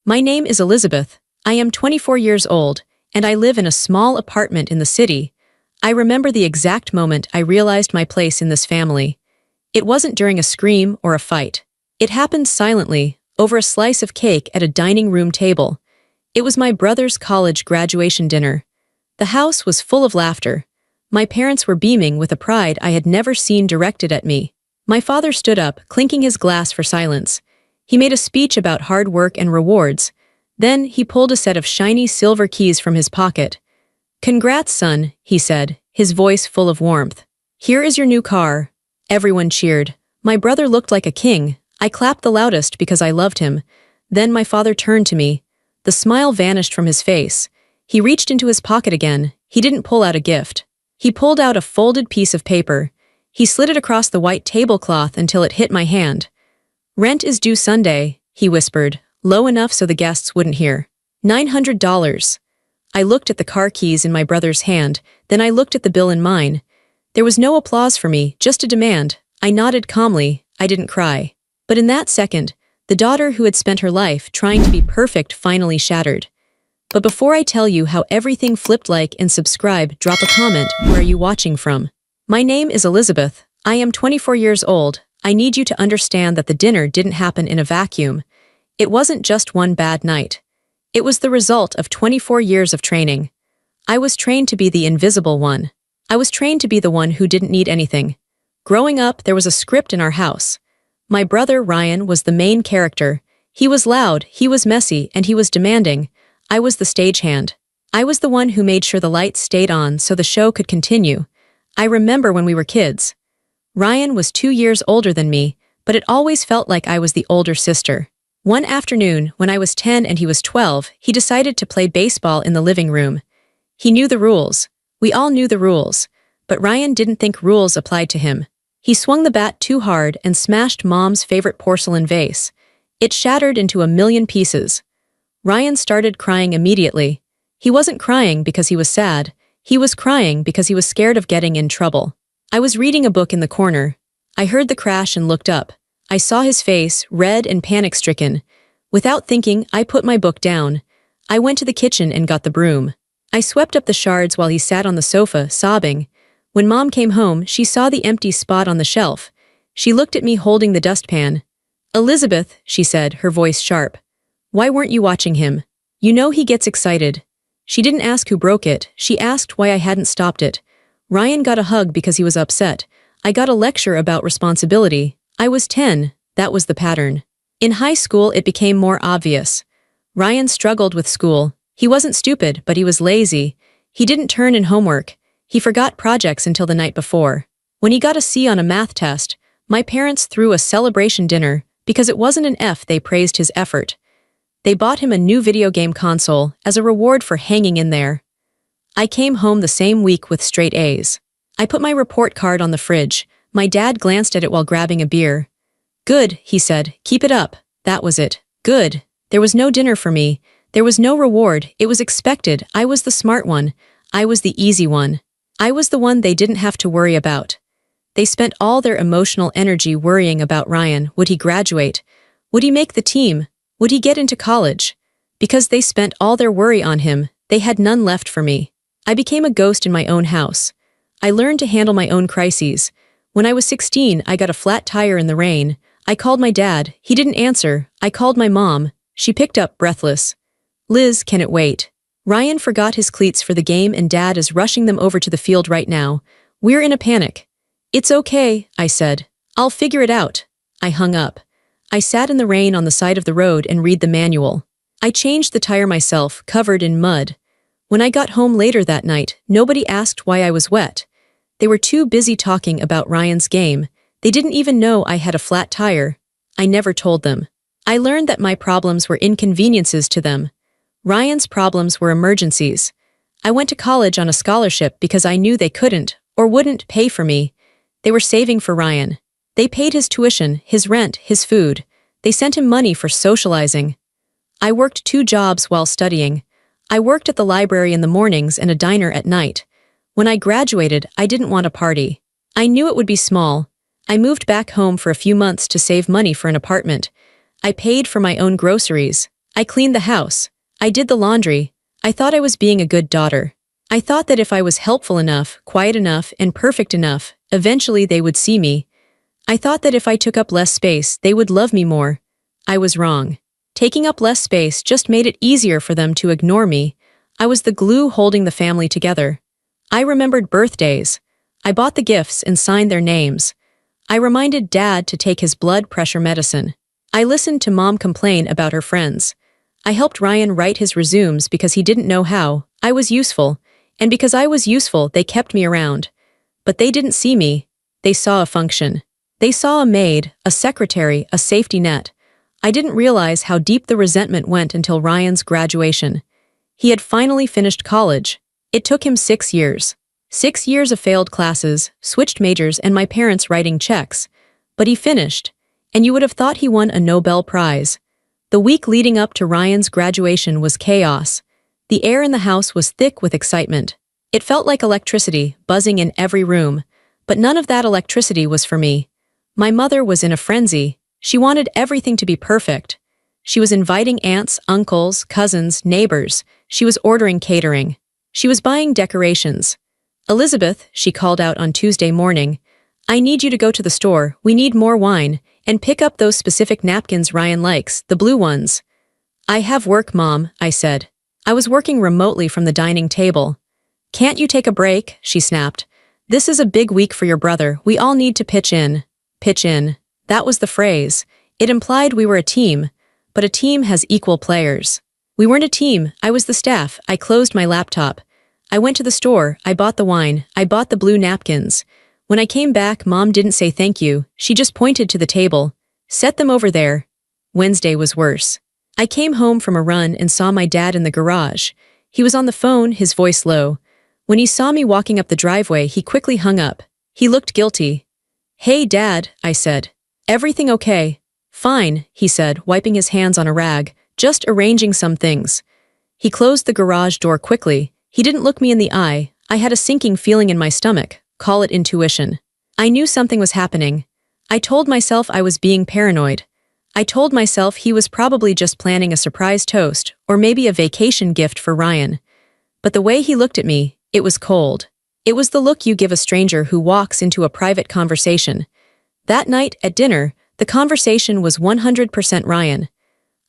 My name is Elizabeth. I am 24 years old, and I live in a small apartment in the city. I remember the exact moment I realized my place in this family. It wasn't during a scream or a fight. It happened silently, over a slice of cake at a dining room table. It was my brother's college graduation dinner. The house was full of laughter. My parents were beaming with a pride I had never seen directed at me. My father stood up, clinking his glass for silence. He made a speech about hard work and rewards. Then he pulled a set of shiny silver keys from his pocket. "Congrats, son," he said, his voice full of warmth. "Here is your new car." Everyone cheered. My brother looked like a king. I clapped the loudest because I loved him. Then my father turned to me. The smile vanished from his face. He reached into his pocket again. He didn't pull out a gift. He pulled out a folded piece of paper. He slid it across the white tablecloth until it hit my hand. "Rent is due Sunday," he whispered, low enough so the guests wouldn't hear. $900. I looked at the car keys in my brother's hand, then I looked at the bill in mine. There was no applause for me, just a demand. I nodded calmly. I didn't cry. But in that second, the daughter who had spent her life trying to be perfect finally shattered. But before I tell you how everything flipped, like and subscribe, drop a comment. Where are you watching from? My name is Elizabeth. I am 24 years old. I need you to understand that the dinner didn't happen in a vacuum. It wasn't just one bad night. It was the result of 24 years of training. I was trained to be the invisible one. I was trained to be the one who didn't need anything. Growing up, there was a script in our house. My brother, Ryan, was the main character. He was loud, he was messy, and he was demanding. I was the stagehand. I was the one who made sure the lights stayed on so the show could continue. I remember when we were kids. Ryan was 2 years older than me, but it always felt like I was the older sister. One afternoon, when I was 10 and he was 12, he decided to play baseball in the living room. He knew the rules. We all knew the rules. But Ryan didn't think rules applied to him. He swung the bat too hard and smashed Mom's favorite porcelain vase. It shattered into a million pieces. Ryan started crying immediately. He wasn't crying because he was sad. He was crying because he was scared of getting in trouble. I was reading a book in the corner. I heard the crash and looked up. I saw his face, red and panic-stricken. Without thinking, I put my book down. I went to the kitchen and got the broom. I swept up the shards while he sat on the sofa, sobbing. When Mom came home, she saw the empty spot on the shelf. She looked at me holding the dustpan. "Elizabeth," she said, her voice sharp. "Why weren't you watching him? You know he gets excited." She didn't ask who broke it. She asked why I hadn't stopped it. Ryan got a hug because he was upset. I got a lecture about responsibility. I was 10. That was the pattern. In high school, it became more obvious. Ryan struggled with school. He wasn't stupid, but he was lazy. He didn't turn in homework. He forgot projects until the night before. When he got a C on a math test, my parents threw a celebration dinner. Because it wasn't an F, they praised his effort. They bought him a new video game console as a reward for hanging in there. I came home the same week with straight A's. I put my report card on the fridge. My dad glanced at it while grabbing a beer. "Good," he said. "Keep it up." That was it. Good. There was no dinner for me. There was no reward. It was expected. I was the smart one. I was the easy one. I was the one they didn't have to worry about. They spent all their emotional energy worrying about Ryan. Would he graduate? Would he make the team? Would he get into college? Because they spent all their worry on him, they had none left for me. I became a ghost in my own house. I learned to handle my own crises. When I was 16, I got a flat tire in the rain. I called my dad. He didn't answer. I called my mom. She picked up, breathless. "Liz, can it wait?" Ryan forgot his cleats for the game and Dad is rushing them over to the field right now. We're in a panic. "It's okay," I said. "I'll figure it out." I hung up. I sat in the rain on the side of the road and read the manual. I changed the tire myself, covered in mud. When I got home later that night, nobody asked why I was wet. They were too busy talking about Ryan's game. They didn't even know I had a flat tire. I never told them. I learned that my problems were inconveniences to them. Ryan's problems were emergencies. I went to college on a scholarship because I knew they couldn't, or wouldn't, pay for me. They were saving for Ryan. They paid his tuition, his rent, his food. They sent him money for socializing. I worked 2 jobs while studying. I worked at the library in the mornings and a diner at night. When I graduated, I didn't want a party. I knew it would be small. I moved back home for a few months to save money for an apartment. I paid for my own groceries. I cleaned the house. I did the laundry. I thought I was being a good daughter. I thought that if I was helpful enough, quiet enough, and perfect enough, eventually they would see me. I thought that if I took up less space, they would love me more. I was wrong. Taking up less space just made it easier for them to ignore me. I was the glue holding the family together. I remembered birthdays. I bought the gifts and signed their names. I reminded Dad to take his blood pressure medicine. I listened to Mom complain about her friends. I helped Ryan write his resumes because he didn't know how. I was useful. And because I was useful, they kept me around. But they didn't see me. They saw a function. They saw a maid, a secretary, a safety net. I didn't realize how deep the resentment went until Ryan's graduation. He had finally finished college. It took him 6 years. 6 years of failed classes, switched majors, and my parents writing checks. But he finished. And you would have thought he won a Nobel Prize. The week leading up to Ryan's graduation was chaos. The air in the house was thick with excitement. It felt like electricity, buzzing in every room. But none of that electricity was for me. My mother was in a frenzy. She wanted everything to be perfect. She was inviting aunts, uncles, cousins, neighbors. She was ordering catering. She was buying decorations. "Elizabeth," she called out on Tuesday morning, "I need you to go to the store, we need more wine, and pick up those specific napkins Ryan likes, the blue ones." "I have work, Mom," I said. I was working remotely from the dining table. "Can't you take a break?" she snapped. "This is a big week for your brother, we all need to pitch in." Pitch in. That was the phrase. It implied we were a team, but a team has equal players. We weren't a team, I was the staff. I closed my laptop. I went to the store, I bought the wine, I bought the blue napkins. When I came back, Mom didn't say thank you, she just pointed to the table. "Set them over there." Wednesday was worse. I came home from a run and saw my dad in the garage. He was on the phone, his voice low. When he saw me walking up the driveway, he quickly hung up. He looked guilty. "Hey, Dad," I said. "Everything okay?" "Fine," he said, wiping his hands on a rag, "just arranging some things." He closed the garage door quickly. He didn't look me in the eye. I had a sinking feeling in my stomach. Call it intuition. I knew something was happening. I told myself I was being paranoid. I told myself he was probably just planning a surprise toast, or maybe a vacation gift for Ryan. But the way he looked at me, it was cold. It was the look you give a stranger who walks into a private conversation. That night, at dinner, the conversation was 100% Ryan.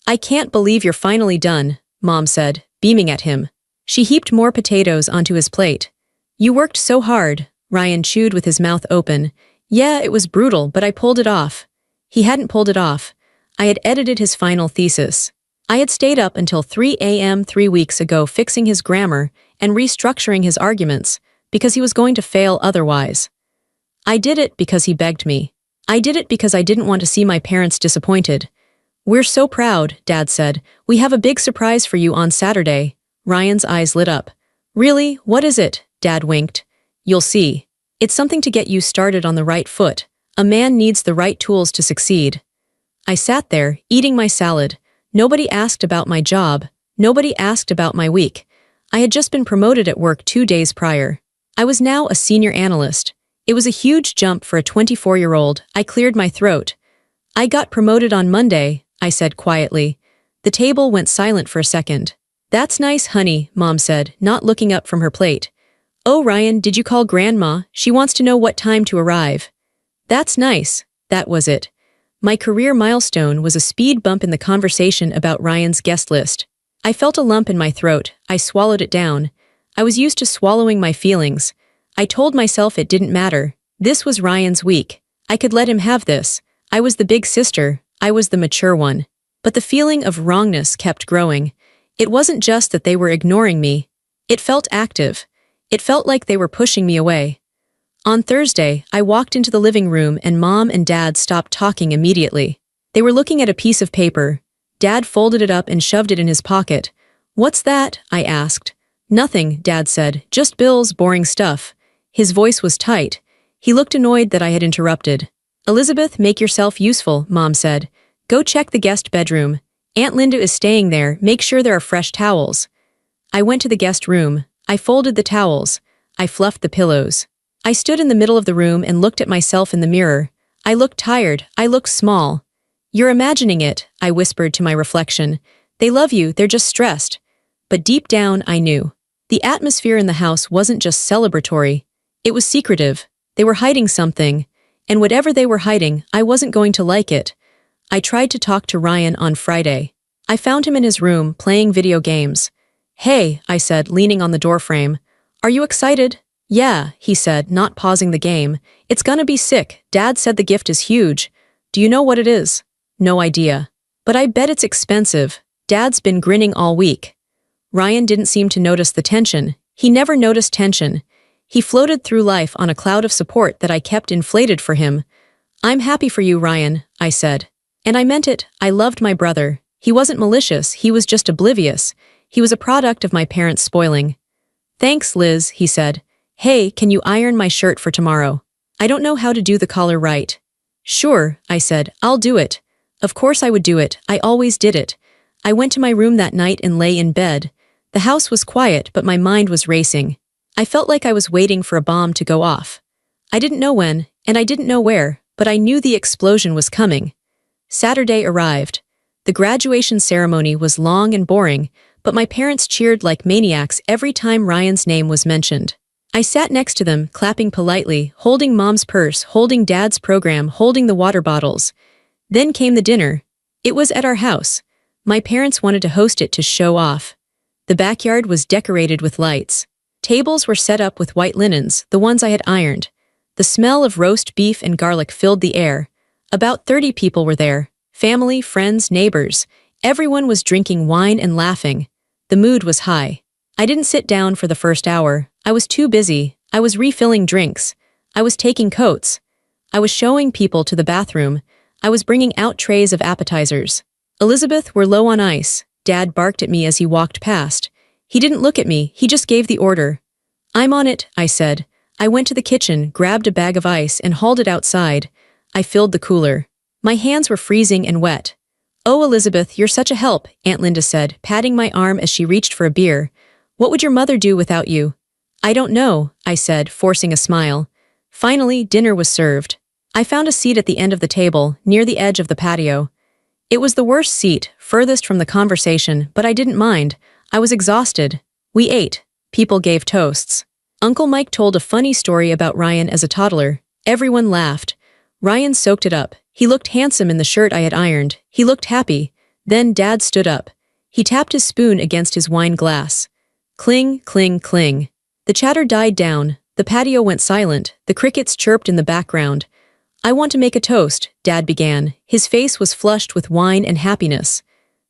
"I can't believe you're finally done," Mom said, beaming at him. She heaped more potatoes onto his plate. "You worked so hard," Ryan chewed with his mouth open. "Yeah, it was brutal, but I pulled it off." He hadn't pulled it off. I had edited his final thesis. I had stayed up until 3 a.m. 3 weeks ago fixing his grammar and restructuring his arguments, because he was going to fail otherwise. I did it because he begged me. I did it because I didn't want to see my parents disappointed. "We're so proud," Dad said. "We have a big surprise for you on Saturday." Ryan's eyes lit up. "Really? What is it?" Dad winked. "You'll see. It's something to get you started on the right foot. A man needs the right tools to succeed." I sat there, eating my salad. Nobody asked about my job. Nobody asked about my week. I had just been promoted at work 2 days prior. I was now a senior analyst. It was a huge jump for a 24-year-old. I cleared my throat. "I got promoted on Monday," I said quietly. The table went silent for a second. "That's nice, honey," Mom said, not looking up from her plate. "Oh, Ryan, did you call Grandma? She wants to know what time to arrive." "That's nice." That was it. My career milestone was a speed bump in the conversation about Ryan's guest list. I felt a lump in my throat. I swallowed it down. I was used to swallowing my feelings. I told myself it didn't matter. This was Ryan's week. I could let him have this. I was the big sister. I was the mature one. But the feeling of wrongness kept growing. It wasn't just that they were ignoring me. It felt active. It felt like they were pushing me away. On Thursday, I walked into the living room and Mom and Dad stopped talking immediately. They were looking at a piece of paper. Dad folded it up and shoved it in his pocket. "What's that?" I asked. "Nothing," Dad said. "Just bills, boring stuff." His voice was tight. He looked annoyed that I had interrupted. "Elizabeth, make yourself useful," Mom said. "Go check the guest bedroom. Aunt Linda is staying there, make sure there are fresh towels." I went to the guest room. I folded the towels. I fluffed the pillows. I stood in the middle of the room and looked at myself in the mirror. I looked tired. I looked small. "You're imagining it," I whispered to my reflection. They love you, they're just stressed. But deep down, I knew. The atmosphere in the house wasn't just celebratory. It was secretive. They were hiding something. And whatever they were hiding, I wasn't going to like it. I tried to talk to Ryan on Friday. I found him in his room, playing video games. Hey, I said, leaning on the doorframe. Are you excited? Yeah, he said, not pausing the game. It's gonna be sick. Dad said the gift is huge. Do you know what it is? No idea. But I bet it's expensive. Dad's been grinning all week. Ryan didn't seem to notice the tension. He never noticed tension. He floated through life on a cloud of support that I kept inflated for him. I'm happy for you, Ryan, I said. And I meant it. I loved my brother. He wasn't malicious, he was just oblivious. He was a product of my parents' spoiling. Thanks, Liz, he said. Hey, can you iron my shirt for tomorrow? I don't know how to do the collar right. Sure, I said, I'll do it. Of course I would do it, I always did it. I went to my room that night and lay in bed. The house was quiet, but my mind was racing. I felt like I was waiting for a bomb to go off. I didn't know when, and I didn't know where, but I knew the explosion was coming. Saturday arrived. The graduation ceremony was long and boring, but my parents cheered like maniacs every time Ryan's name was mentioned. I sat next to them, clapping politely, holding Mom's purse, holding Dad's program, holding the water bottles. Then came the dinner. It was at our house. My parents wanted to host it to show off. The backyard was decorated with lights. Tables were set up with white linens, the ones I had ironed. The smell of roast beef and garlic filled the air. About 30 people were there. Family, friends, neighbors. Everyone was drinking wine and laughing. The mood was high. I didn't sit down for the first hour. I was too busy. I was refilling drinks. I was taking coats. I was showing people to the bathroom. I was bringing out trays of appetizers. Elizabeth, we're low on ice. Dad barked at me as he walked past. He didn't look at me, he just gave the order. I'm on it, I said. I went to the kitchen, grabbed a bag of ice, and hauled it outside. I filled the cooler. My hands were freezing and wet. Oh, Elizabeth, you're such a help, Aunt Linda said, patting my arm as she reached for a beer. What would your mother do without you? I don't know, I said, forcing a smile. Finally, dinner was served. I found a seat at the end of the table, near the edge of the patio. It was the worst seat, furthest from the conversation, but I didn't mind. I was exhausted. We ate. People gave toasts. Uncle Mike told a funny story about Ryan as a toddler. Everyone laughed. Ryan soaked it up. He looked handsome in the shirt I had ironed. He looked happy. Then Dad stood up. He tapped his spoon against his wine glass. Cling, cling, cling. The chatter died down. The patio went silent. The crickets chirped in the background. I want to make a toast, Dad began. His face was flushed with wine and happiness.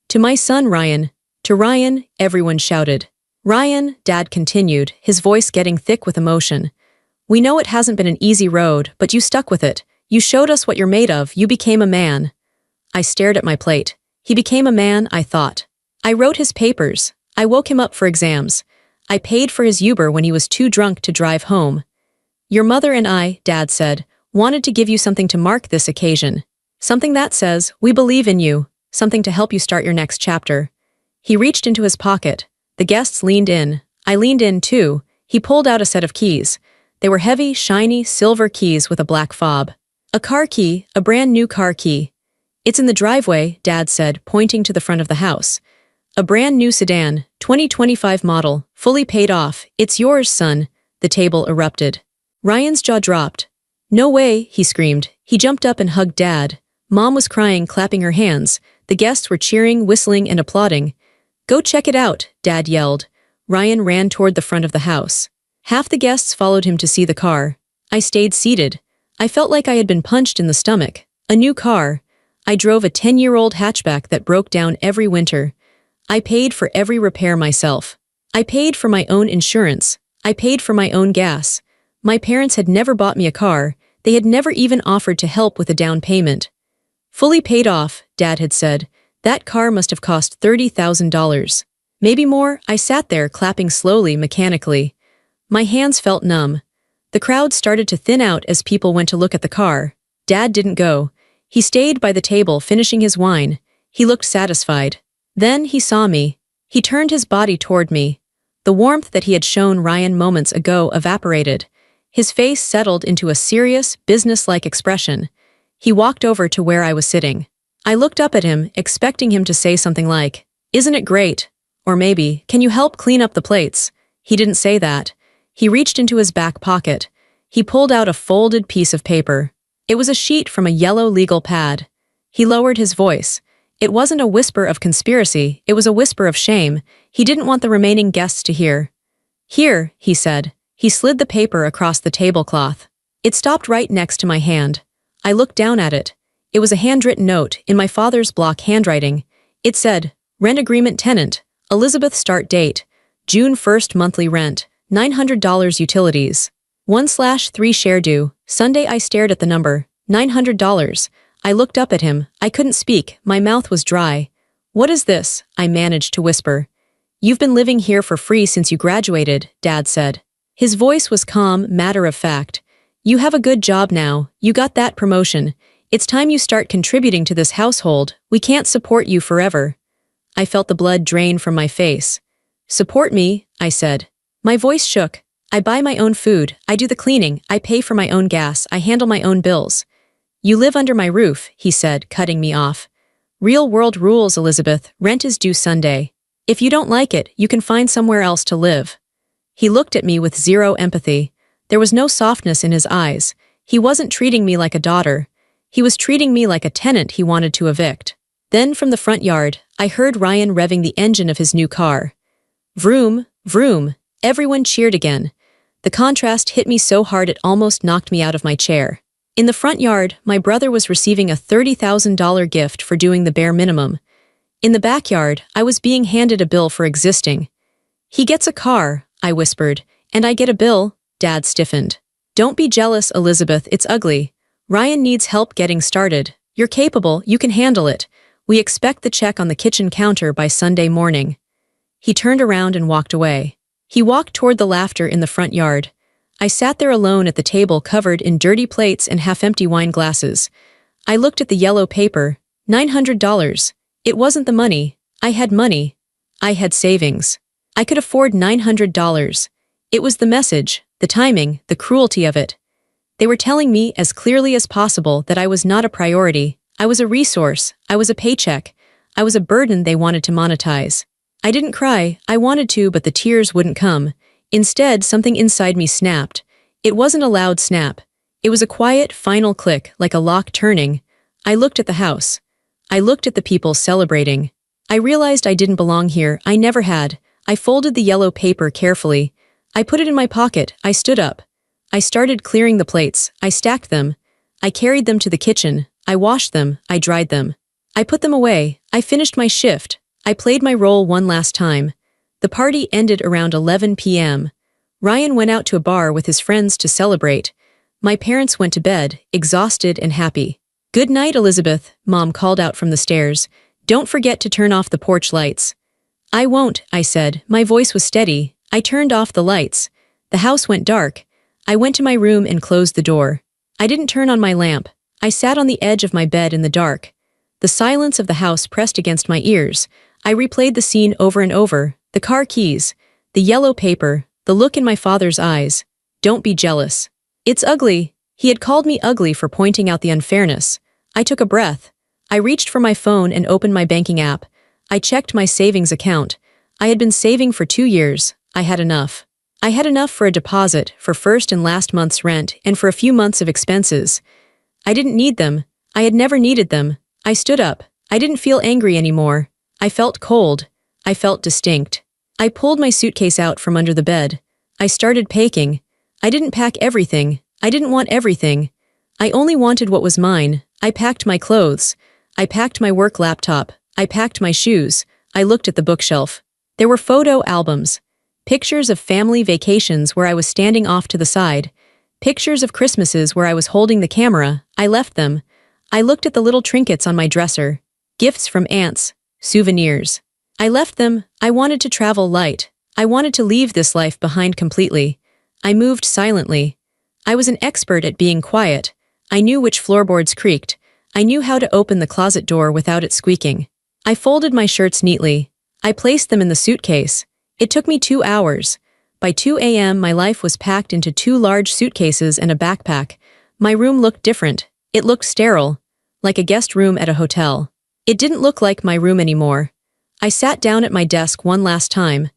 To my son, Ryan. To Ryan, everyone shouted. Ryan, Dad continued, his voice getting thick with emotion. We know it hasn't been an easy road, but you stuck with it. You showed us what you're made of. You became a man. I stared at my plate. He became a man, I thought. I wrote his papers. I woke him up for exams. I paid for his Uber when he was too drunk to drive home. Your mother and I, Dad said, wanted to give you something to mark this occasion. Something that says, we believe in you. Something to help you start your next chapter. He reached into his pocket. The guests leaned in. I leaned in too. He pulled out a set of keys. They were heavy, shiny, silver keys with a black fob. A car key, a brand new car key. It's in the driveway, Dad said, pointing to the front of the house. A brand new sedan, 2025 model, fully paid off. It's yours, son. The table erupted. Ryan's jaw dropped. No way, he screamed. He jumped up and hugged Dad. Mom was crying, clapping her hands. The guests were cheering, whistling, and applauding. Go check it out, Dad yelled. Ryan ran toward the front of the house. Half the guests followed him to see the car. I stayed seated. I felt like I had been punched in the stomach. A new car. I drove a 10-year-old hatchback that broke down every winter. I paid for every repair myself. I paid for my own insurance. I paid for my own gas. My parents had never bought me a car. They had never even offered to help with a down payment. Fully paid off, Dad had said. That car must have cost $30,000. Maybe more. I sat there, clapping slowly, mechanically. My hands felt numb. The crowd started to thin out as people went to look at the car. Dad didn't go. He stayed by the table, finishing his wine. He looked satisfied. Then he saw me. He turned his body toward me. The warmth that he had shown Ryan moments ago evaporated. His face settled into a serious, businesslike expression. He walked over to where I was sitting. I looked up at him, expecting him to say something like, Isn't it great? Or maybe, can you help clean up the plates? He didn't say that. He reached into his back pocket. He pulled out a folded piece of paper. It was a sheet from a yellow legal pad. He lowered his voice. It wasn't a whisper of conspiracy, it was a whisper of shame. He didn't want the remaining guests to hear. Here, he said. He slid the paper across the tablecloth. It stopped right next to my hand. I looked down at it. It was a handwritten note, in my father's block handwriting. It said, Rent agreement tenant, Elizabeth start date, June 1st monthly rent, $900 utilities. 1/3 share due. Sunday. I stared at the number, $900. I looked up at him. I couldn't speak, my mouth was dry. What is this? I managed to whisper. You've been living here for free since you graduated, Dad said. His voice was calm, matter of fact. You have a good job now, you got that promotion. It's time you start contributing to this household, we can't support you forever. I felt the blood drain from my face. Support me, I said. My voice shook. I buy my own food, I do the cleaning, I pay for my own gas, I handle my own bills. You live under my roof, he said, cutting me off. Real world rules, Elizabeth, rent is due Sunday. If you don't like it, you can find somewhere else to live. He looked at me with zero empathy. There was no softness in his eyes. He wasn't treating me like a daughter. He was treating me like a tenant he wanted to evict. Then from the front yard, I heard Ryan revving the engine of his new car. Vroom, vroom. Everyone cheered again. The contrast hit me so hard it almost knocked me out of my chair. In the front yard, my brother was receiving a $30,000 gift for doing the bare minimum. In the backyard, I was being handed a bill for existing. He gets a car, I whispered, and I get a bill. Dad stiffened. Don't be jealous, Elizabeth, it's ugly. Ryan needs help getting started. You're capable, you can handle it. We expect the check on the kitchen counter by Sunday morning. He turned around and walked away. He walked toward the laughter in the front yard. I sat there alone at the table covered in dirty plates and half-empty wine glasses. I looked at the yellow paper. $900. It wasn't the money. I had money. I had savings. I could afford $900. It was the message, the timing, the cruelty of it. They were telling me as clearly as possible that I was not a priority. I was a resource. I was a paycheck. I was a burden they wanted to monetize. I didn't cry, I wanted to, but the tears wouldn't come. Instead, something inside me snapped. It wasn't a loud snap. It was a quiet, final click, like a lock turning. I looked at the house. I looked at the people celebrating. I realized I didn't belong here, I never had. I folded the yellow paper carefully. I put it in my pocket, I stood up. I started clearing the plates, I stacked them. I carried them to the kitchen, I washed them, I dried them. I put them away, I finished my shift. I played my role one last time. The party ended around 11 p.m. Ryan went out to a bar with his friends to celebrate. My parents went to bed, exhausted and happy. Good night, Elizabeth, Mom called out from the stairs. Don't forget to turn off the porch lights. I won't, I said. My voice was steady. I turned off the lights. The house went dark. I went to my room and closed the door. I didn't turn on my lamp. I sat on the edge of my bed in the dark. The silence of the house pressed against my ears. I replayed the scene over and over, the car keys, the yellow paper, the look in my father's eyes. Don't be jealous. It's ugly. He had called me ugly for pointing out the unfairness. I took a breath. I reached for my phone and opened my banking app. I checked my savings account. I had been saving for 2 years. I had enough. I had enough for a deposit, for first and last month's rent, and for a few months of expenses. I didn't need them. I had never needed them. I stood up. I didn't feel angry anymore. I felt cold. I felt distinct. I pulled my suitcase out from under the bed. I started packing. I didn't pack everything. I didn't want everything. I only wanted what was mine. I packed my clothes. I packed my work laptop. I packed my shoes. I looked at the bookshelf. There were photo albums. Pictures of family vacations where I was standing off to the side. Pictures of Christmases where I was holding the camera. I left them. I looked at the little trinkets on my dresser. Gifts from aunts. Souvenirs. I left them. I wanted to travel light. I wanted to leave this life behind completely. I moved silently. I was an expert at being quiet. I knew which floorboards creaked. I knew how to open the closet door without it squeaking. I folded my shirts neatly. I placed them in the suitcase. It took me 2 hours. By 2 a.m., my life was packed into 2 large suitcases and a backpack. My room looked different. It looked sterile, like a guest room at a hotel. It didn't look like my room anymore. I sat down at my desk one last time.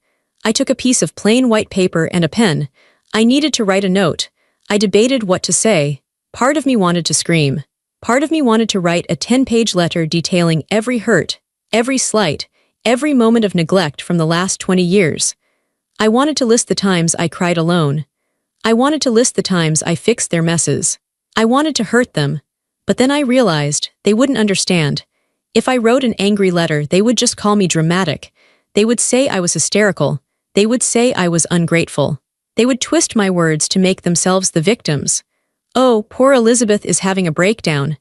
I took a piece of plain white paper and a pen. I needed to write a note. I debated what to say. Part of me wanted to scream. Part of me wanted to write a 10-page letter detailing every hurt, every slight, every moment of neglect from the last 20 years. I wanted to list the times I cried alone. I wanted to list the times I fixed their messes. I wanted to hurt them. But then I realized they wouldn't understand. If I wrote an angry letter, they would just call me dramatic. They would say I was hysterical. They would say I was ungrateful. They would twist my words to make themselves the victims. Oh, poor Elizabeth is having a breakdown.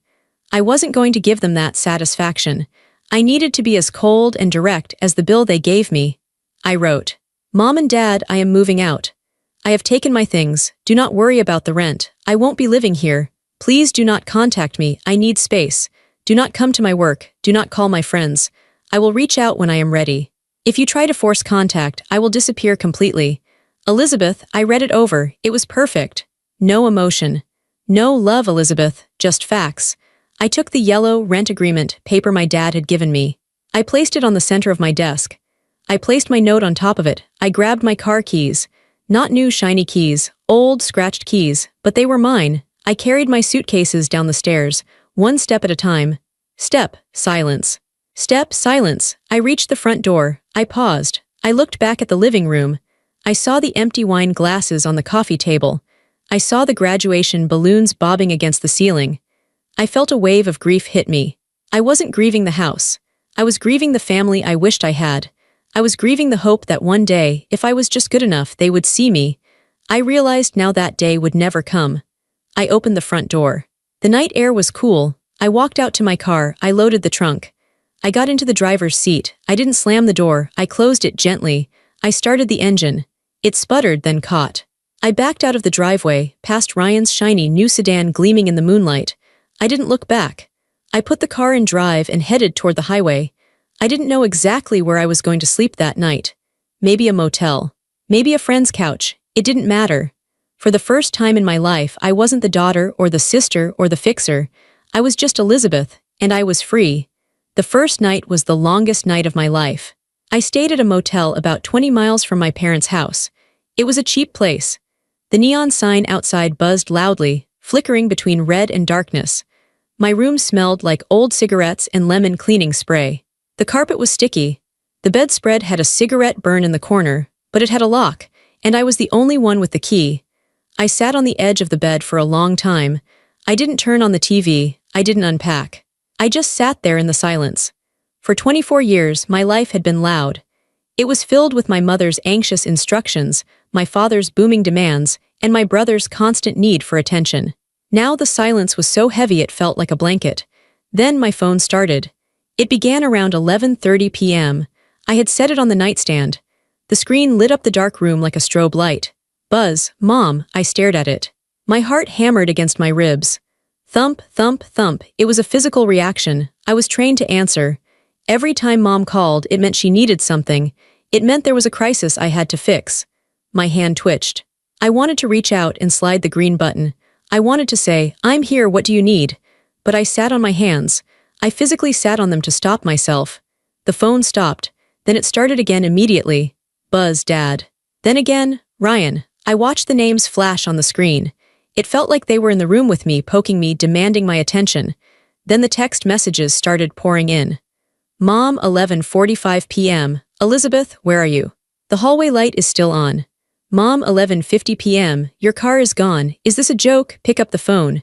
I wasn't going to give them that satisfaction. I needed to be as cold and direct as the bill they gave me. I wrote, "Mom and Dad, I am moving out. I have taken my things. Do not worry about the rent. I won't be living here. Please do not contact me. I need space. Do not come to my work. Do not call my friends. I will reach out when I am ready. If you try to force contact, I will disappear completely. Elizabeth, I read it over. It was perfect. No emotion. No love, Elizabeth, just facts. I took the yellow rent agreement paper my dad had given me. I placed it on the center of my desk. I placed my note on top of it. I grabbed my car keys. Not new shiny keys, old scratched keys, but they were mine. I carried my suitcases down the stairs, one step at a time. Step, silence. Step, silence. I reached the front door. I paused. I looked back at the living room. I saw the empty wine glasses on the coffee table. I saw the graduation balloons bobbing against the ceiling. I felt a wave of grief hit me. I wasn't grieving the house. I was grieving the family I wished I had. I was grieving the hope that one day, if I was just good enough, they would see me. I realized now that day would never come. I opened the front door. The night air was cool. I walked out to my car. I loaded the trunk. I got into the driver's seat. I didn't slam the door. I closed it gently. I started the engine. It sputtered, then caught. I backed out of the driveway, past Ryan's shiny new sedan gleaming in the moonlight. I didn't look back. I put the car in drive and headed toward the highway. I didn't know exactly where I was going to sleep that night. Maybe a motel. Maybe a friend's couch. It didn't matter. For the first time in my life, I wasn't the daughter or the sister or the fixer. I was just Elizabeth, and I was free. The first night was the longest night of my life. I stayed at a motel about 20 miles from my parents' house. It was a cheap place. The neon sign outside buzzed loudly, flickering between red and darkness. My room smelled like old cigarettes and lemon cleaning spray. The carpet was sticky. The bedspread had a cigarette burn in the corner, but it had a lock, and I was the only one with the key. I sat on the edge of the bed for a long time. I didn't turn on the TV. I didn't unpack. I just sat there in the silence. For 24 years, my life had been loud. It was filled with my mother's anxious instructions, my father's booming demands, and my brother's constant need for attention. Now the silence was so heavy it felt like a blanket. Then my phone started. It began around 11:30 p.m. I had set it on the nightstand. The screen lit up the dark room like a strobe light. Buzz, Mom, I stared at it. My heart hammered against my ribs. Thump, thump, thump. It was a physical reaction. I was trained to answer. Every time Mom called, it meant she needed something. It meant there was a crisis I had to fix. My hand twitched. I wanted to reach out and slide the green button. I wanted to say, "I'm here, what do you need?" But I sat on my hands. I physically sat on them to stop myself. The phone stopped. Then it started again immediately. Buzz, Dad. Then again, Ryan. I watched the names flash on the screen. It felt like they were in the room with me, poking me, demanding my attention. Then the text messages started pouring in. Mom, 11:45 p.m. Elizabeth, where are you? The hallway light is still on. Mom, 11:50 p.m. Your car is gone. Is this a joke? Pick up the phone.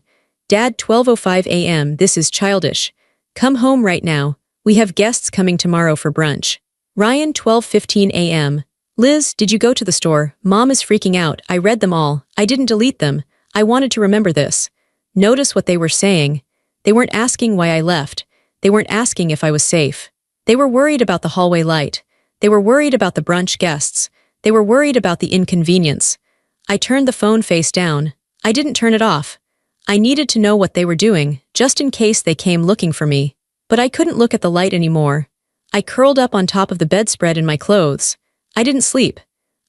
Dad, 12:05 a.m. This is childish. Come home right now. We have guests coming tomorrow for brunch. Ryan, 12:15 a.m. Liz, did you go to the store? Mom is freaking out. I read them all. I didn't delete them. I wanted to remember this. Notice what they were saying. They weren't asking why I left. They weren't asking if I was safe. They were worried about the hallway light. They were worried about the brunch guests. They were worried about the inconvenience. I turned the phone face down. I didn't turn it off. I needed to know what they were doing, just in case they came looking for me. But I couldn't look at the light anymore. I curled up on top of the bedspread in my clothes. I didn't sleep.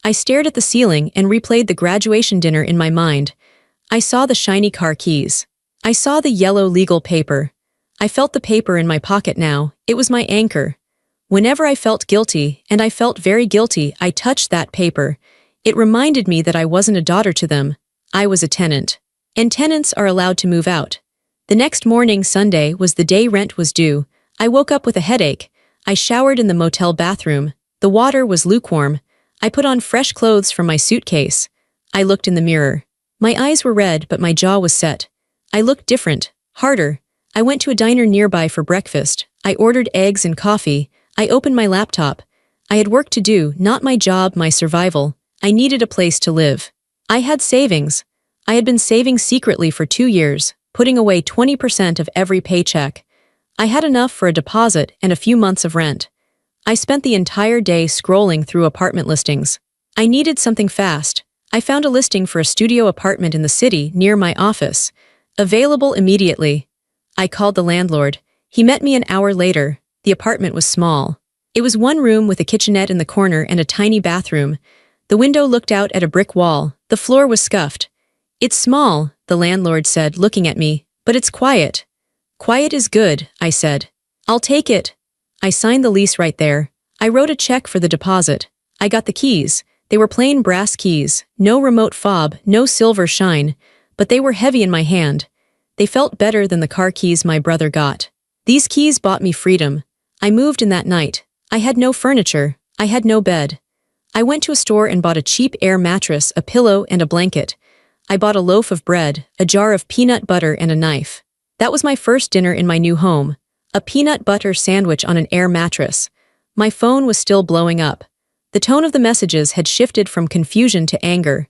I stared at the ceiling and replayed the graduation dinner in my mind. I saw the shiny car keys. I saw the yellow legal paper. I felt the paper in my pocket now. It was my anchor. Whenever I felt guilty, and I felt very guilty, I touched that paper. It reminded me that I wasn't a daughter to them. I was a tenant. And tenants are allowed to move out. The next morning, Sunday, was the day rent was due. I woke up with a headache. I showered in the motel bathroom. The water was lukewarm. I put on fresh clothes from my suitcase. I looked in the mirror. My eyes were red, but my jaw was set. I looked different, harder. I went to a diner nearby for breakfast. I ordered eggs and coffee. I opened my laptop. I had work to do, not my job, my survival. I needed a place to live. I had savings. I had been saving secretly for 2 years, putting away 20% of every paycheck. I had enough for a deposit and a few months of rent. I spent the entire day scrolling through apartment listings. I needed something fast. I found a listing for a studio apartment in the city near my office. Available immediately. I called the landlord. He met me an hour later. The apartment was small. It was one room with a kitchenette in the corner and a tiny bathroom. The window looked out at a brick wall. The floor was scuffed. "It's small," the landlord said, looking at me, "but it's quiet." "Quiet is good," I said. "I'll take it." I signed the lease right there. I wrote a check for the deposit. I got the keys. They were plain brass keys, no remote fob, no silver shine, but they were heavy in my hand. They felt better than the car keys my brother got. These keys bought me freedom. I moved in that night. I had no furniture. I had no bed. I went to a store and bought a cheap air mattress, a pillow, and a blanket. I bought a loaf of bread, a jar of peanut butter, and a knife. That was my first dinner in my new home. A peanut butter sandwich on an air mattress. My phone was still blowing up. The tone of the messages had shifted from confusion to anger.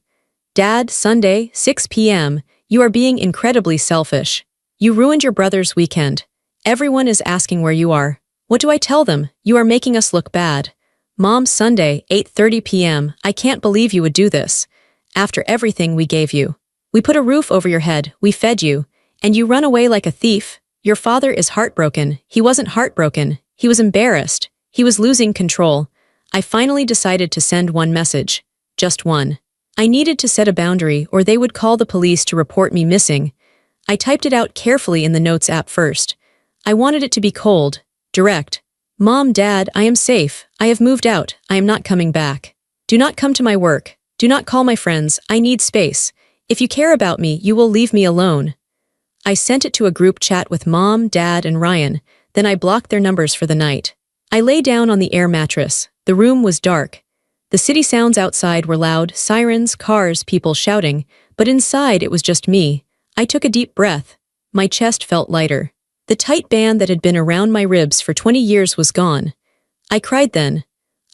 "Dad, Sunday, 6 p.m. You are being incredibly selfish. You ruined your brother's weekend. Everyone is asking where you are. What do I tell them? You are making us look bad. Mom, Sunday, 8:30 p.m. I can't believe you would do this. After everything we gave you. We put a roof over your head, we fed you, and you run away like a thief. Your father is heartbroken." He wasn't heartbroken. He was embarrassed. He was losing control. I finally decided to send one message. Just one. I needed to set a boundary or they would call the police to report me missing. I typed it out carefully in the Notes app first. I wanted it to be cold, direct. "Mom, Dad, I am safe. I have moved out. I am not coming back. Do not come to my work. Do not call my friends. I need space. If you care about me, you will leave me alone." I sent it to a group chat with Mom, Dad, and Ryan. Then I blocked their numbers for the night. I lay down on the air mattress. The room was dark. The city sounds outside were loud, sirens, cars, people shouting, but inside it was just me. I took a deep breath. My chest felt lighter. The tight band that had been around my ribs for 20 years was gone. I cried then.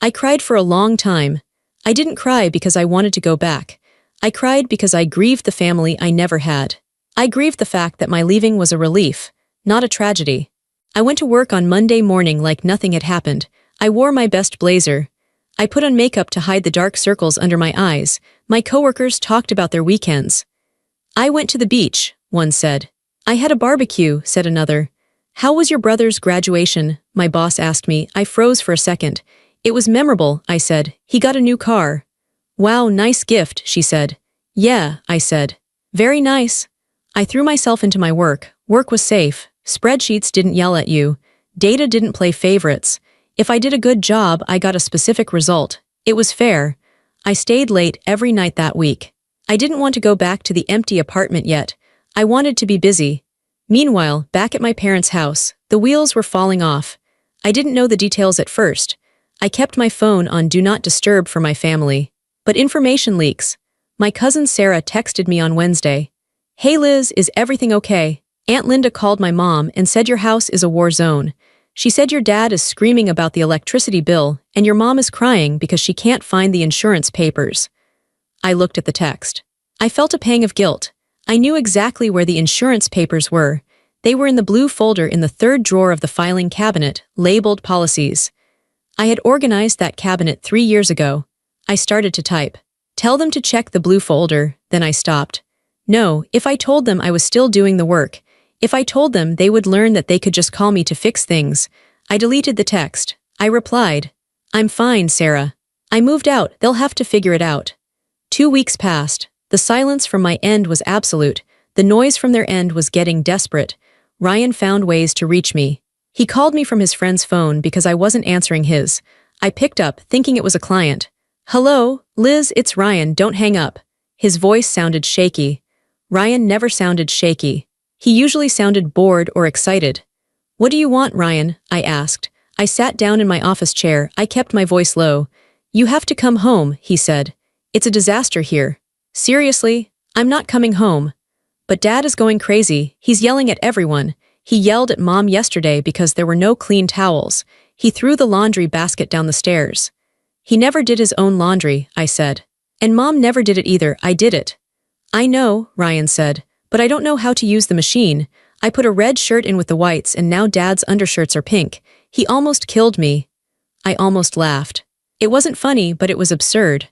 I cried for a long time. I didn't cry because I wanted to go back. I cried because I grieved the family I never had. I grieved the fact that my leaving was a relief, not a tragedy. I went to work on Monday morning like nothing had happened. I wore my best blazer. I put on makeup to hide the dark circles under my eyes. My coworkers talked about their weekends. "I went to the beach," one said. "I had a barbecue," said another. "How was your brother's graduation?" my boss asked me. I froze for a second. "It was memorable," I said. "He got a new car." "Wow, nice gift," she said. "Yeah," I said. "Very nice." I threw myself into my work. Work was safe. Spreadsheets didn't yell at you. Data didn't play favorites. If I did a good job, I got a specific result. It was fair. I stayed late every night that week. I didn't want to go back to the empty apartment yet. I wanted to be busy. Meanwhile, back at my parents' house, the wheels were falling off. I didn't know the details at first. I kept my phone on Do Not Disturb for my family. But information leaks. My cousin Sarah texted me on Wednesday. "Hey Liz, is everything okay? Aunt Linda called my mom and said your house is a war zone. She said your dad is screaming about the electricity bill and your mom is crying because she can't find the insurance papers." I looked at the text. I felt a pang of guilt. I knew exactly where the insurance papers were. They were in the blue folder in the third drawer of the filing cabinet, labeled Policies. I had organized that cabinet 3 years ago. I started to type. Tell them to check the blue folder, then I stopped. No, if I told them I was still doing the work, if I told them they would learn that they could just call me to fix things. I deleted the text. I replied, "I'm fine, Sarah. I moved out, they'll have to figure it out." 2 weeks passed. The silence from my end was absolute. The noise from their end was getting desperate. Ryan found ways to reach me. He called me from his friend's phone because I wasn't answering his. I picked up, thinking it was a client. "Hello, Liz, it's Ryan, don't hang up." His voice sounded shaky. Ryan never sounded shaky. He usually sounded bored or excited. "What do you want, Ryan?" I asked. I sat down in my office chair. I kept my voice low. "You have to come home," he said. "It's a disaster here." "Seriously? I'm not coming home." "But Dad is going crazy. He's yelling at everyone. He yelled at Mom yesterday because there were no clean towels. He threw the laundry basket down the stairs." "He never did his own laundry," I said. "And Mom never did it either, I did it." "I know," Ryan said, "but I don't know how to use the machine. I put a red shirt in with the whites and now Dad's undershirts are pink. He almost killed me." I almost laughed. It wasn't funny, but it was absurd.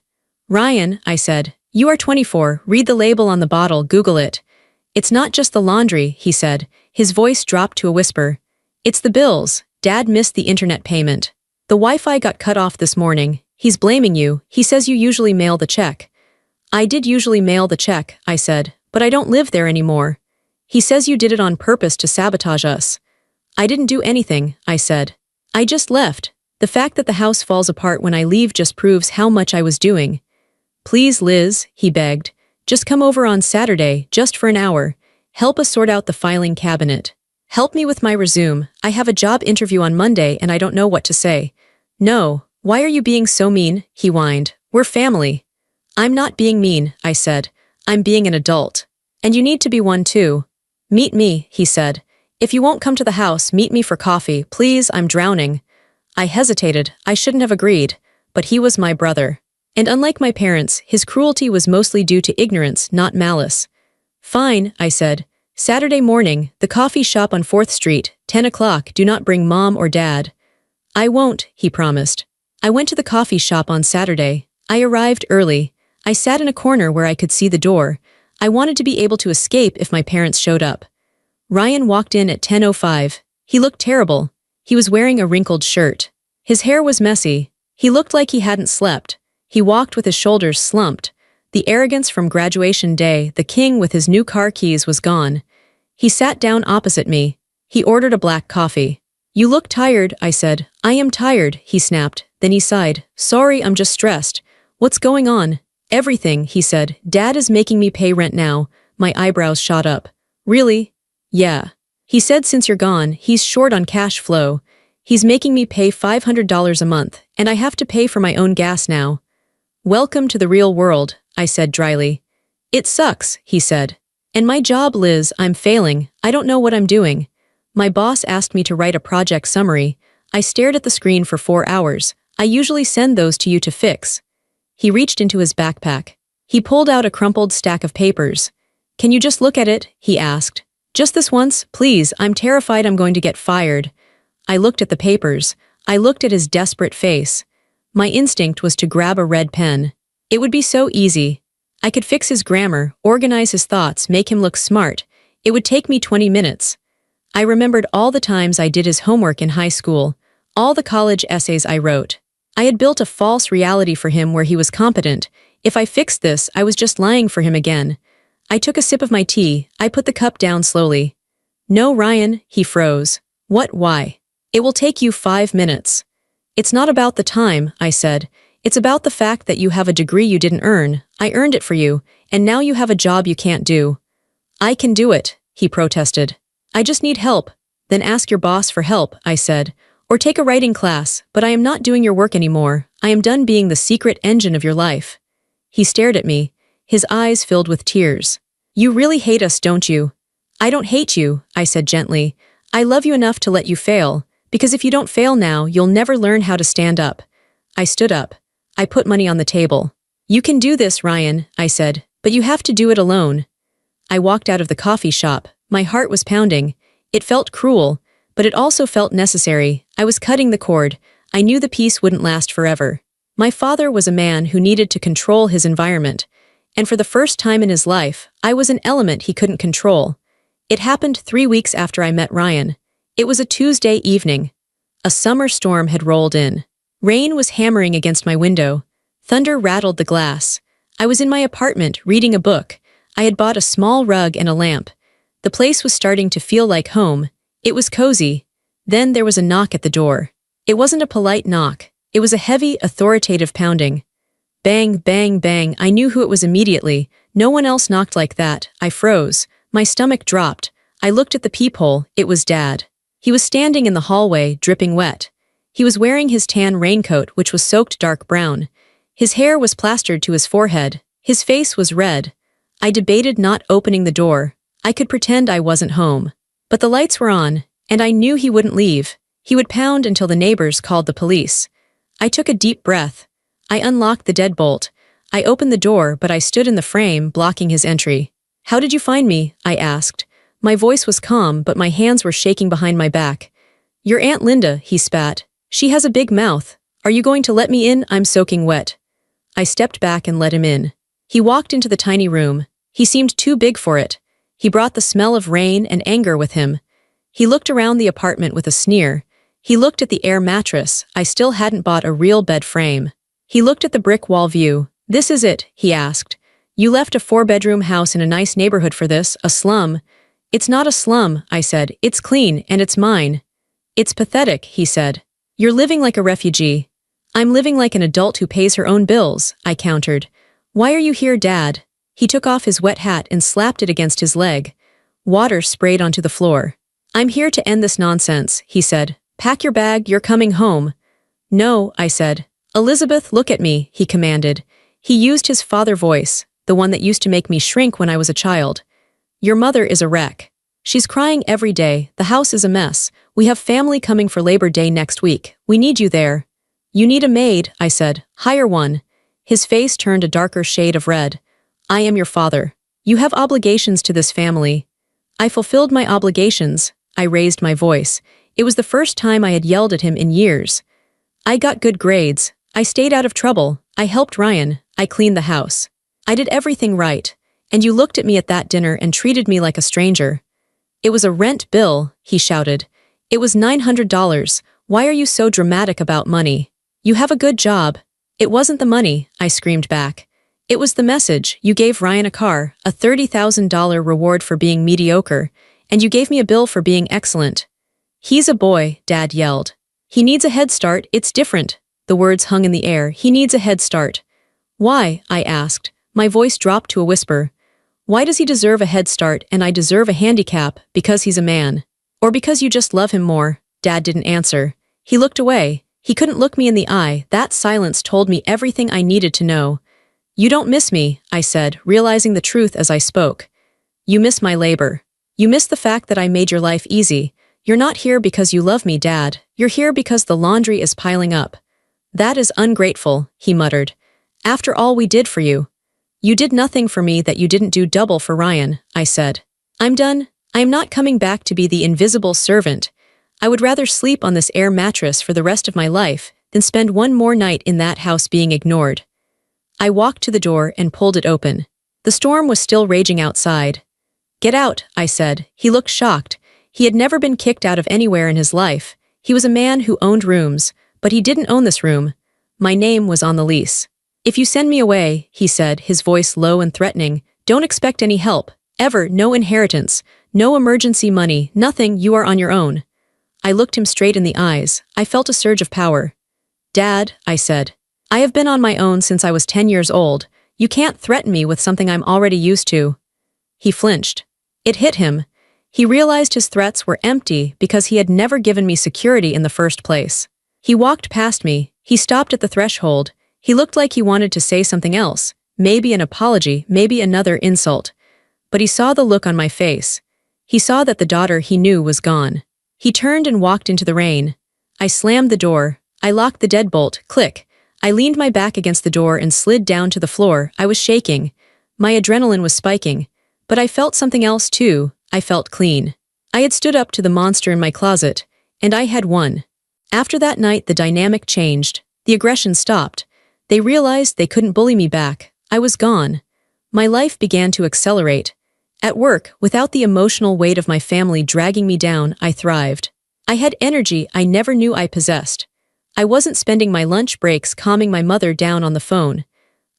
"Ryan," I said, "you are 24, read the label on the bottle, Google it." "It's not just the laundry," he said. His voice dropped to a whisper. "It's the bills. Dad missed the internet payment. The Wi-Fi got cut off this morning. He's blaming you. He says you usually mail the check." "I did usually mail the check," I said, "but I don't live there anymore." "He says you did it on purpose to sabotage us." "I didn't do anything," I said. "I just left. The fact that the house falls apart when I leave just proves how much I was doing." "Please, Liz," he begged. "Just come over on Saturday, just for an hour. Help us sort out the filing cabinet. Help me with my resume. I have a job interview on Monday and I don't know what to say." "No, why are you being so mean?" he whined. "We're family." "I'm not being mean," I said. "I'm being an adult. And you need to be one too." "Meet me," he said. "If you won't come to the house, meet me for coffee, please, I'm drowning." I hesitated. I shouldn't have agreed. But he was my brother. And unlike my parents, his cruelty was mostly due to ignorance, not malice. "Fine," I said. "Saturday morning, the coffee shop on 4th Street, 10 o'clock, do not bring Mom or Dad." "I won't," he promised. I went to the coffee shop on Saturday. I arrived early. I sat in a corner where I could see the door. I wanted to be able to escape if my parents showed up. Ryan walked in at 10:05. He looked terrible. He was wearing a wrinkled shirt. His hair was messy. He looked like he hadn't slept. He walked with his shoulders slumped. The arrogance from graduation day, the king with his new car keys, was gone. He sat down opposite me. He ordered a black coffee. "You look tired," I said. "I am tired," he snapped. Then he sighed. "Sorry, I'm just stressed." "What's going on?" "Everything," he said. "Dad is making me pay rent now." My eyebrows shot up. "Really?" "Yeah." He said since you're gone, he's short on cash flow. He's making me pay $500 a month, and I have to pay for my own gas now. "Welcome to the real world," I said dryly. "It sucks," he said. "And my job, Liz, I'm failing. I don't know what I'm doing." My boss asked me to write a project summary. I stared at the screen for 4 hours. "I usually send those to you to fix." He reached into his backpack. He pulled out a crumpled stack of papers. "Can you just look at it?" he asked. "Just this once, please. I'm terrified I'm going to get fired." I looked at the papers. I looked at his desperate face. My instinct was to grab a red pen. It would be so easy. I could fix his grammar, organize his thoughts, make him look smart. It would take me 20 minutes. I remembered all the times I did his homework in high school, all the college essays I wrote. I had built a false reality for him where he was competent. If I fixed this, I was just lying for him again. I took a sip of my tea. I put the cup down slowly. "No, Ryan," he froze. "What, why?" "It will take you 5 minutes." "It's not about the time," I said. "It's about the fact that you have a degree you didn't earn. I earned it for you, and now you have a job you can't do." "I can do it," he protested. "I just need help." "Then ask your boss for help," I said. "Or take a writing class, but I am not doing your work anymore. I am done being the secret engine of your life." He stared at me, his eyes filled with tears. "You really hate us, don't you?" "I don't hate you," I said gently. "I love you enough to let you fail, because if you don't fail now, you'll never learn how to stand up." I stood up. I put money on the table. "You can do this, Ryan," I said, "but you have to do it alone." I walked out of the coffee shop. My heart was pounding. It felt cruel, but it also felt necessary. I was cutting the cord. I knew the peace wouldn't last forever. My father was a man who needed to control his environment, and for the first time in his life, I was an element he couldn't control. It happened 3 weeks after I met Ryan. It was a Tuesday evening. A summer storm had rolled in. Rain was hammering against my window. Thunder rattled the glass. I was in my apartment, reading a book. I had bought a small rug and a lamp. The place was starting to feel like home. It was cozy. Then there was a knock at the door. It wasn't a polite knock. It was a heavy, authoritative pounding. Bang, bang, bang. I knew who it was immediately. No one else knocked like that. I froze. My stomach dropped. I looked at the peephole. It was Dad. He was standing in the hallway, dripping wet. He was wearing his tan raincoat, which was soaked dark brown. His hair was plastered to his forehead. His face was red. I debated not opening the door. I could pretend I wasn't home. But the lights were on, and I knew he wouldn't leave. He would pound until the neighbors called the police. I took a deep breath. I unlocked the deadbolt. I opened the door, but I stood in the frame, blocking his entry. "How did you find me?" I asked. My voice was calm, but my hands were shaking behind my back. "Your Aunt Linda," he spat. "She has a big mouth. Are you going to let me in? I'm soaking wet." I stepped back and let him in. He walked into the tiny room. He seemed too big for it. He brought the smell of rain and anger with him. He looked around the apartment with a sneer. He looked at the air mattress. I still hadn't bought a real bed frame. He looked at the brick wall view. "This is it?" he asked. "You left a 4-bedroom house in a nice neighborhood for this, a slum." "It's not a slum," I said. "It's clean, and it's mine." "It's pathetic," he said. "You're living like a refugee." "I'm living like an adult who pays her own bills," I countered. "Why are you here, Dad?" He took off his wet hat and slapped it against his leg. Water sprayed onto the floor. "I'm here to end this nonsense," he said. "Pack your bag, you're coming home." "No," I said. "Elizabeth, look at me," he commanded. He used his father voice, the one that used to make me shrink when I was a child. "Your mother is a wreck. She's crying every day. The house is a mess. We have family coming for Labor Day next week. We need you there." "You need a maid," I said. "Hire one." His face turned a darker shade of red. "I am your father. You have obligations to this family." I fulfilled my obligations. I raised my voice. It was the first time I had yelled at him in years. "I got good grades. I stayed out of trouble. I helped Ryan. I cleaned the house. I did everything right. And you looked at me at that dinner and treated me like a stranger." "It was a rent bill," he shouted. "It was $900. Why are you so dramatic about money? You have a good job." "It wasn't the money," I screamed back. "It was the message. You gave Ryan a car, a $30,000 reward for being mediocre, and you gave me a bill for being excellent." "He's a boy," Dad yelled. "He needs a head start. It's different." The words hung in the air. "He needs a head start." "Why?" I asked. My voice dropped to a whisper. "Why does he deserve a head start and I deserve a handicap? Because he's a man. Or because you just love him more?" Dad didn't answer. He looked away. He couldn't look me in the eye. That silence told me everything I needed to know. "You don't miss me," I said, realizing the truth as I spoke. "You miss my labor. You miss the fact that I made your life easy. You're not here because you love me, Dad. You're here because the laundry is piling up." "That is ungrateful," he muttered. "After all we did for you." "You did nothing for me that you didn't do double for Ryan," I said. "I'm done. I am not coming back to be the invisible servant. I would rather sleep on this air mattress for the rest of my life than spend one more night in that house being ignored." I walked to the door and pulled it open. The storm was still raging outside. "Get out," I said. He looked shocked. He had never been kicked out of anywhere in his life. He was a man who owned rooms, but he didn't own this room. My name was on the lease. "If you send me away," he said, his voice low and threatening, "don't expect any help. Ever, no inheritance, no emergency money, nothing, you are on your own." I looked him straight in the eyes. I felt a surge of power. "Dad," I said, "I have been on my own since I was 10 years old. You can't threaten me with something I'm already used to." He flinched. It hit him. He realized his threats were empty because he had never given me security in the first place. He walked past me. He stopped at the threshold. He looked like he wanted to say something else, maybe an apology, maybe another insult. But he saw the look on my face. He saw that the daughter he knew was gone. He turned and walked into the rain. I slammed the door. I locked the deadbolt. Click. I leaned my back against the door and slid down to the floor. I was shaking. My adrenaline was spiking. But I felt something else too. I felt clean. I had stood up to the monster in my closet, and I had won. After that night, the dynamic changed. The aggression stopped. They realized they couldn't bully me back. I was gone. My life began to accelerate. At work, without the emotional weight of my family dragging me down, I thrived. I had energy I never knew I possessed. I wasn't spending my lunch breaks calming my mother down on the phone.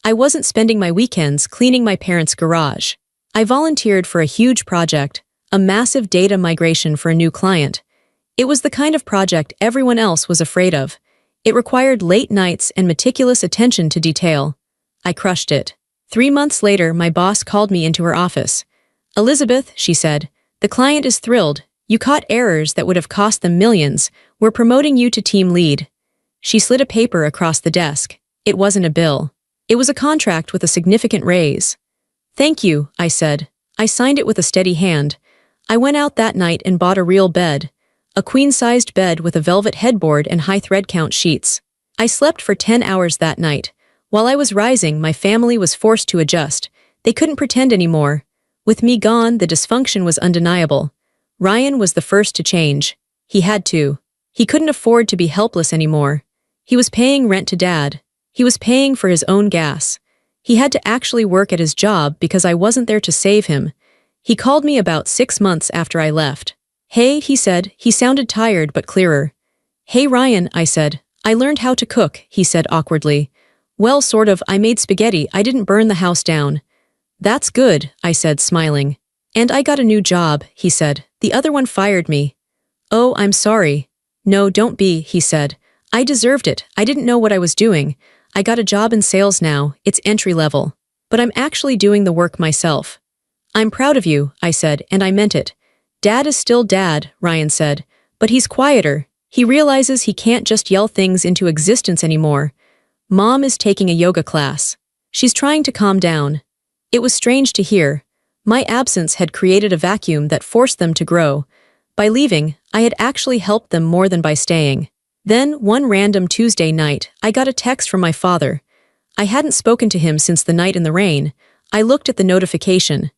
I wasn't spending my weekends cleaning my parents' garage. I volunteered for a huge project, a massive data migration for a new client. It was the kind of project everyone else was afraid of. It required late nights and meticulous attention to detail. I crushed it. 3 months later, my boss called me into her office. "Elizabeth," she said, "the client is thrilled. You caught errors that would have cost them millions. We're promoting you to team lead." She slid a paper across the desk. It wasn't a bill. It was a contract with a significant raise. "Thank you," I said. I signed it with a steady hand. I went out that night and bought a real bed. A queen-sized bed with a velvet headboard and high thread count sheets. I slept for 10 hours that night. While I was rising, my family was forced to adjust. They couldn't pretend anymore. With me gone, the dysfunction was undeniable. Ryan was the first to change. He had to. He couldn't afford to be helpless anymore. He was paying rent to Dad. He was paying for his own gas. He had to actually work at his job because I wasn't there to save him. He called me about 6 months after I left. "Hey," he said. He sounded tired but clearer. "Hey Ryan," I said. "I learned how to cook," he said awkwardly. "Well, sort of. I made spaghetti. I didn't burn the house down." "That's good," I said, smiling. "And I got a new job," he said. "The other one fired me." "Oh, I'm sorry." "No, don't be," he said. "I deserved it. I didn't know what I was doing. I got a job in sales now. It's entry level. But I'm actually doing the work myself." "I'm proud of you," I said, and I meant it. "Dad is still Dad," Ryan said. "But he's quieter. He realizes he can't just yell things into existence anymore. Mom is taking a yoga class. She's trying to calm down." It was strange to hear. My absence had created a vacuum that forced them to grow. By leaving, I had actually helped them more than by staying. Then, one random Tuesday night, I got a text from my father. I hadn't spoken to him since the night in the rain. I looked at the notification.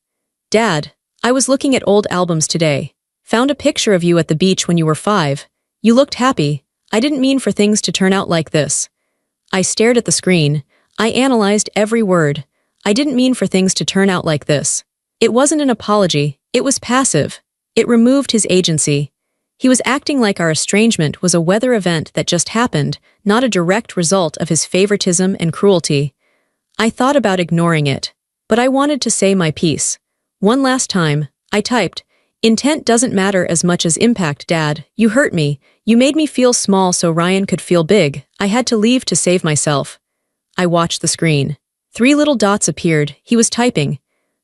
"Dad, I was looking at old albums today. Found a picture of you at the beach when you were 5. You looked happy. I didn't mean for things to turn out like this." I stared at the screen. I analyzed every word. I didn't mean for things to turn out like this. It wasn't an apology. It was passive. It removed his agency. He was acting like our estrangement was a weather event that just happened, not a direct result of his favoritism and cruelty. I thought about ignoring it, but I wanted to say my piece. One last time, I typed, "Intent doesn't matter as much as impact, Dad. You hurt me. You made me feel small so Ryan could feel big. I had to leave to save myself." I watched the screen. 3 little dots appeared. He was typing.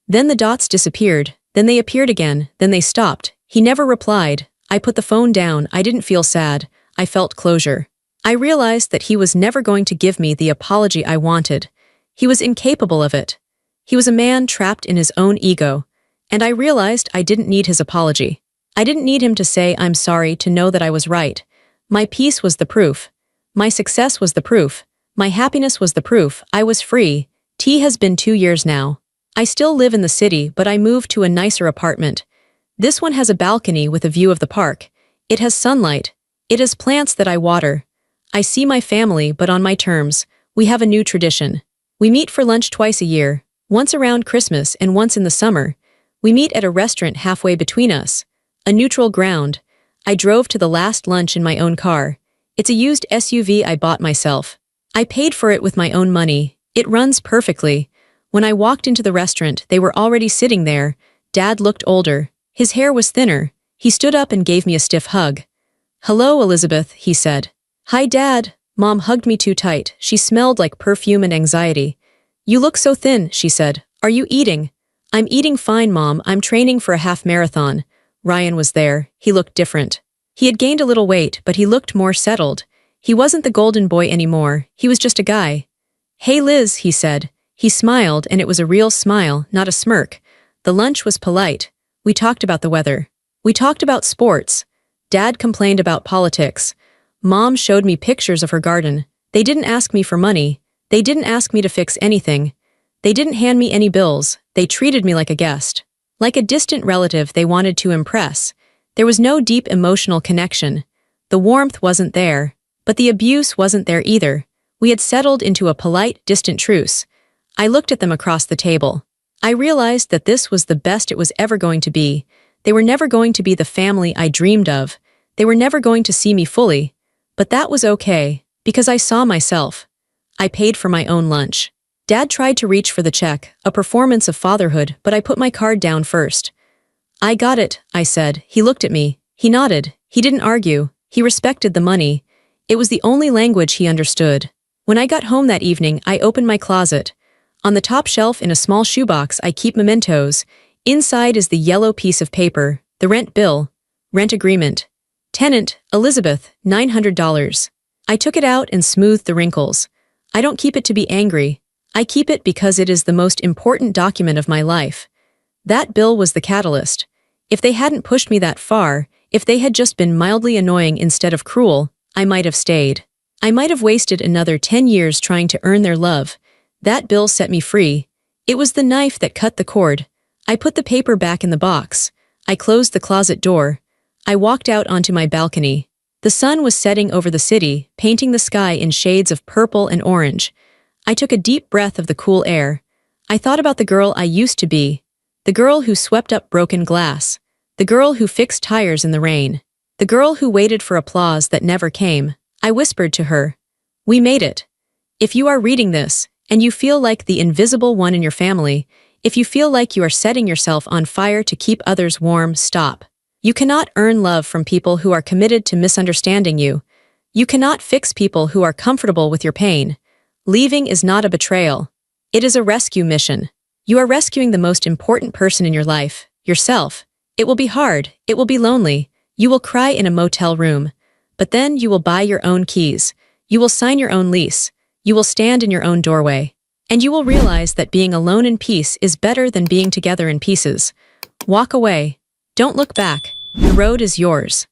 Then the dots disappeared. Then they appeared again. Then they stopped. He never replied. I put the phone down. I didn't feel sad. I felt closure. I realized that he was never going to give me the apology I wanted. He was incapable of it. He was a man trapped in his own ego. And I realized I didn't need his apology. I didn't need him to say I'm sorry to know that I was right. My peace was the proof. My success was the proof. My happiness was the proof. I was free. T has been 2 years now. I still live in the city, but I moved to a nicer apartment. This one has a balcony with a view of the park. It has sunlight. It has plants that I water. I see my family, but on my terms. We have a new tradition. We meet for lunch twice a year, once around Christmas and once in the summer. We meet at a restaurant halfway between us. A neutral ground. I drove to the last lunch in my own car. It's a used SUV I bought myself. I paid for it with my own money. It runs perfectly. When I walked into the restaurant, they were already sitting there. Dad looked older. His hair was thinner. He stood up and gave me a stiff hug. "Hello, Elizabeth," he said. "Hi, Dad." Mom hugged me too tight. She smelled like perfume and anxiety. "You look so thin," she said. "Are you eating?" "I'm eating fine, Mom. I'm training for a half marathon." Ryan was there. He looked different. He had gained a little weight, but he looked more settled. He wasn't the golden boy anymore. He was just a guy. "Hey, Liz," he said. He smiled, and it was a real smile, not a smirk. The lunch was polite. We talked about the weather. We talked about sports. Dad complained about politics. Mom showed me pictures of her garden. They didn't ask me for money. They didn't ask me to fix anything. They didn't hand me any bills. They treated me like a guest. Like a distant relative they wanted to impress. There was no deep emotional connection. The warmth wasn't there. But the abuse wasn't there either. We had settled into a polite, distant truce. I looked at them across the table. I realized that this was the best it was ever going to be. They were never going to be the family I dreamed of. They were never going to see me fully. But that was okay, because I saw myself. I paid for my own lunch. Dad tried to reach for the check, a performance of fatherhood, but I put my card down first. "I got it," I said. He looked at me. He nodded. He didn't argue. He respected the money. It was the only language he understood. When I got home that evening, I opened my closet. On the top shelf in a small shoebox, I keep mementos. Inside is the yellow piece of paper, the rent bill, rent agreement. Tenant, Elizabeth, $900. I took it out and smoothed the wrinkles. I don't keep it to be angry. I keep it because it is the most important document of my life. That bill was the catalyst. If they hadn't pushed me that far, if they had just been mildly annoying instead of cruel, I might have stayed. I might have wasted another 10 years trying to earn their love. That bill set me free. It was the knife that cut the cord. I put the paper back in the box. I closed the closet door. I walked out onto my balcony. The sun was setting over the city, painting the sky in shades of purple and orange. I took a deep breath of the cool air. I thought about the girl I used to be. The girl who swept up broken glass. The girl who fixed tires in the rain. The girl who waited for applause that never came. I whispered to her, "We made it." If you are reading this, and you feel like the invisible one in your family, if you feel like you are setting yourself on fire to keep others warm, stop. You cannot earn love from people who are committed to misunderstanding you. You cannot fix people who are comfortable with your pain. Leaving is not a betrayal. It is a rescue mission. You are rescuing the most important person in your life, yourself. It will be hard. It will be lonely. You will cry in a motel room. But then you will buy your own keys. You will sign your own lease. You will stand in your own doorway. And you will realize that being alone in peace is better than being together in pieces. Walk away. Don't look back. The road is yours.